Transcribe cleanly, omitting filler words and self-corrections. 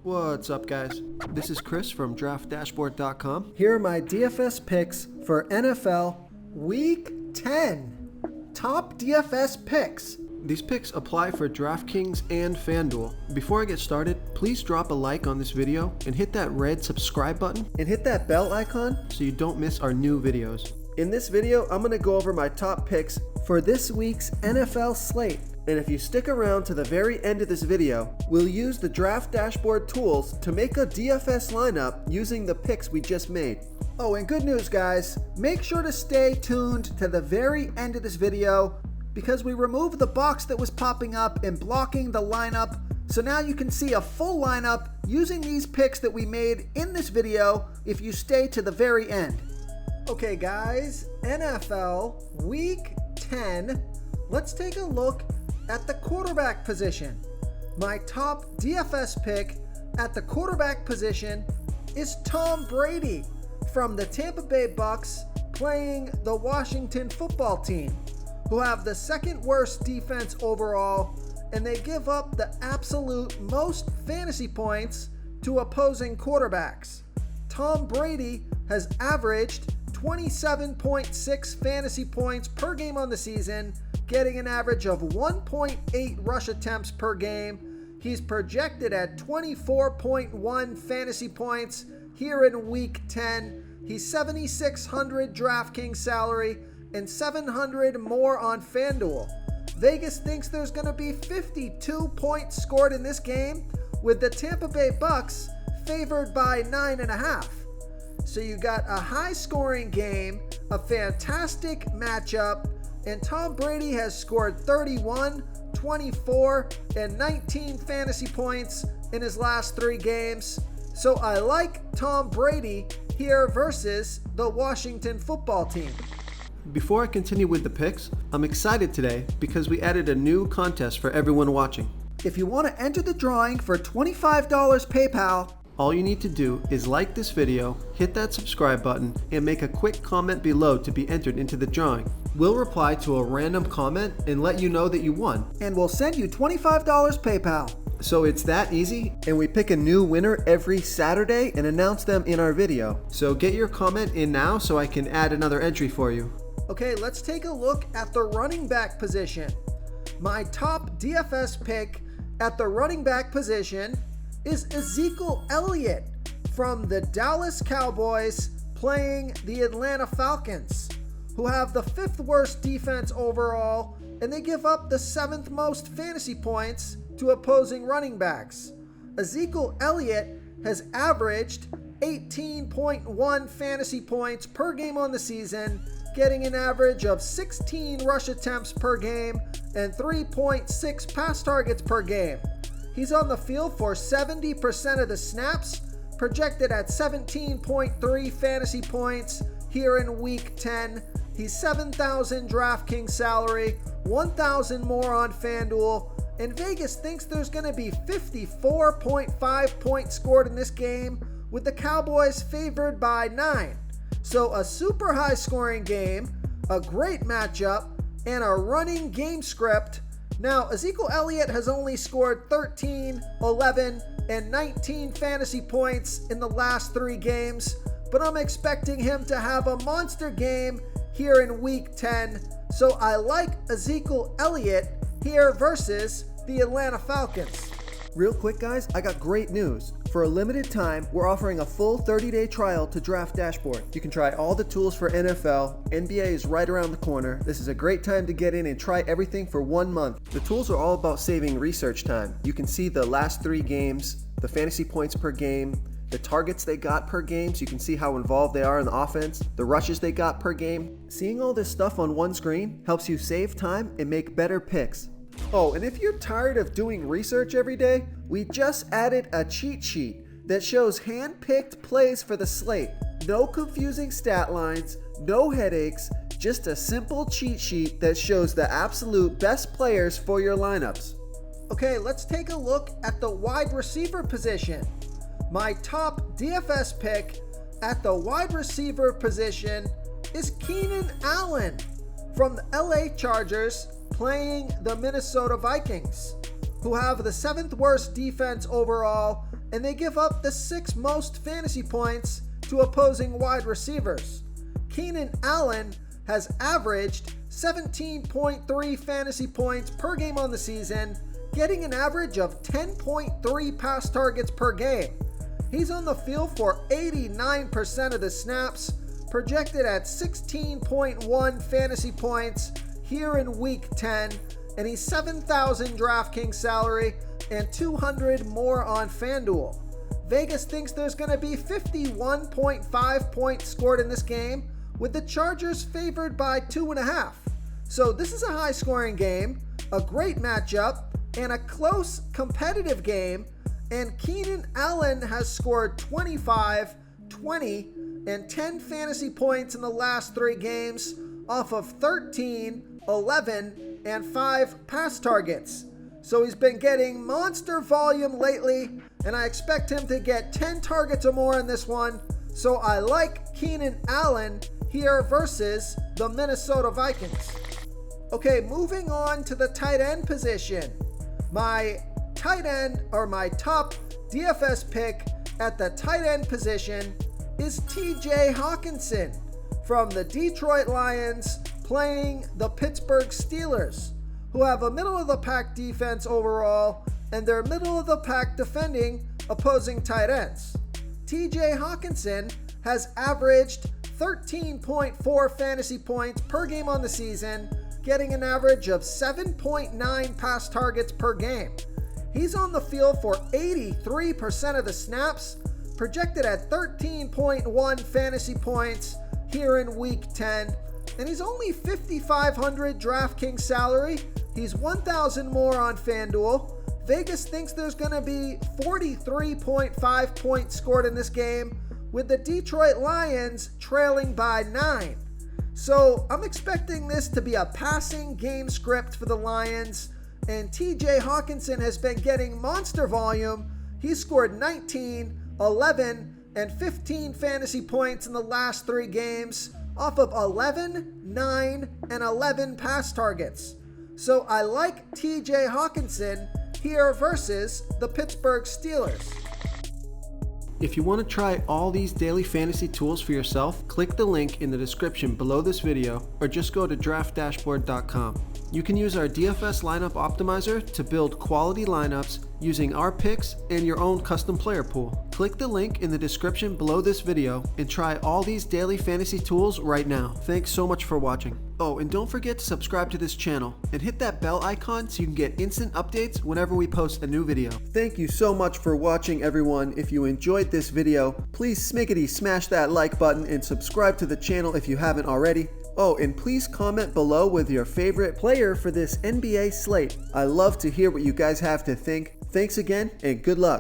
What's up, guys? This is Chris from DraftDashboard.com. Here are my DFS picks for NFL Week 10. Top DFS picks. These picks apply for DraftKings and FanDuel. Before I get started, please drop a like on this video and hit that red subscribe button And hit that bell icon so you don't miss our new videos. In this video, I'm going to go over my top picks for this week's NFL slate. And if you stick around to the very end of this video, we'll use the Draft Dashboard tools to make a DFS lineup using the picks we just made. Oh, and good news, guys. Make sure to stay tuned to the very end of this video because we removed the box that was popping up and blocking the lineup. So now you can see a full lineup using these picks that we made in this video if you stay to the very end. Okay, guys, NFL Week 10. Let's take a look at the quarterback position. My top DFS pick at the quarterback position is Tom Brady from the Tampa Bay Bucks playing the Washington football team, who have the second worst defense overall, and they give up the absolute most fantasy points to opposing quarterbacks. Tom Brady has averaged 27.6 fantasy points per game on the season, getting an average of 1.8 rush attempts per game. He's projected at 24.1 fantasy points here in Week 10. He's 7,600 DraftKings salary and 700 more on FanDuel. Vegas thinks there's going to be 52 points scored in this game, with the Tampa Bay Bucks favored by 9.5. So you got a high-scoring game, a fantastic matchup, and Tom Brady has scored 31, 24, and 19 fantasy points in his last 3 games. So I like Tom Brady here versus the Washington football team. Before I continue with the picks, I'm excited today because we added a new contest for everyone watching. If you want to enter the drawing for $25 PayPal, all you need to do is like this video, hit that subscribe button, and make a quick comment below to be entered into the drawing. We'll reply to a random comment and let you know that you won. And we'll send you $25 PayPal. So it's that easy, and we pick a new winner every Saturday and announce them in our video. So get your comment in now so I can add another entry for you. Okay, let's take a look at the running back position. My top DFS pick at the running back position is Ezekiel Elliott from the Dallas Cowboys playing the Atlanta Falcons, who have the 5th worst defense overall, and they give up the 7th most fantasy points to opposing running backs. Ezekiel Elliott has averaged 18.1 fantasy points per game on the season, getting an average of 16 rush attempts per game and 3.6 pass targets per game. He's on the field for 70% of the snaps, projected at 17.3 fantasy points here in Week 10. He's 7,000 DraftKings salary, 1,000 more on FanDuel, and Vegas thinks there's going to be 54.5 points scored in this game, with the Cowboys favored by 9. So a super high scoring game, a great matchup, and a running game script. Now, Ezekiel Elliott has only scored 13, 11, and 19 fantasy points in the last 3 games, but I'm expecting him to have a monster game here in Week 10. So I like Ezekiel Elliott here versus the Atlanta Falcons. Real quick, guys, I got great news. For a limited time, we're offering a full 30-day trial to Draft Dashboard. You can try all the tools for NFL. NBA is right around the corner. This is a great time to get in and try everything for 1 month. The tools are all about saving research time. You can see the last 3 games, the fantasy points per game, the targets they got per game, so you can see how involved they are in the offense, the rushes they got per game. Seeing all this stuff on one screen helps you save time and make better picks. Oh, and if you're tired of doing research every day, we just added a cheat sheet that shows hand-picked plays for the slate. No confusing stat lines, no headaches, just a simple cheat sheet that shows the absolute best players for your lineups. Okay, let's take a look at the wide receiver position. My top DFS pick at the wide receiver position is Keenan Allen from the LA Chargers playing the Minnesota Vikings, who have the 7th worst defense overall and they give up the 6th most fantasy points to opposing wide receivers. Keenan Allen has averaged 17.3 fantasy points per game on the season, getting an average of 10.3 pass targets per game. He's on the field for 89% of the snaps, projected at 16.1 fantasy points here in Week 10, and he's $7,000 DraftKings salary and 200 more on FanDuel. Vegas thinks there's going to be 51.5 points scored in this game, with the Chargers favored by 2.5. So this is a high-scoring game, a great matchup, and a close, competitive game, and Keenan Allen has scored 25, 20, and 10 fantasy points in the last 3 games off of 13, 11, and 5 pass targets. So he's been getting monster volume lately, and I expect him to get 10 targets or more in this one. So I like Keenan Allen here versus the Minnesota Vikings. Okay, moving on to the tight end position. My tight end, or my top DFS pick at the tight end position, is TJ Hawkinson from the Detroit Lions playing the Pittsburgh Steelers, who have a middle-of-the-pack defense overall, and they're middle-of-the-pack defending opposing tight ends. TJ Hawkinson has averaged 13.4 fantasy points per game on the season, getting an average of 7.9 pass targets per game. He's on the field for 83% of the snaps, projected at 13.1 fantasy points here in Week 10, and he's only $5,500 DraftKings salary. He's $1,000 more on FanDuel. Vegas thinks there's going to be 43.5 points scored in this game, with the Detroit Lions trailing by 9. So I'm expecting this to be a passing game script for the Lions, and TJ Hawkinson has been getting monster volume. He scored 19, 11, and 15 fantasy points in the last 3 games off of 11, 9, and 11 pass targets. So I like TJ Hawkinson here versus the Pittsburgh Steelers. If you want to try all these daily fantasy tools for yourself, click the link in the description below this video, or just go to draftdashboard.com. You can use our DFS lineup optimizer to build quality lineups using our picks and your own custom player pool. Click the link in the description below this video and try all these daily fantasy tools right now. Thanks so much for watching. Oh, and don't forget to subscribe to this channel and hit that bell icon so you can get instant updates whenever we post a new video. Thank you so much for watching, everyone. If you enjoyed this video, please smiggity smash that like button and subscribe to the channel if you haven't already. Oh, and please comment below with your favorite player for this NBA slate. I love to hear what you guys have to think. Thanks again, and good luck.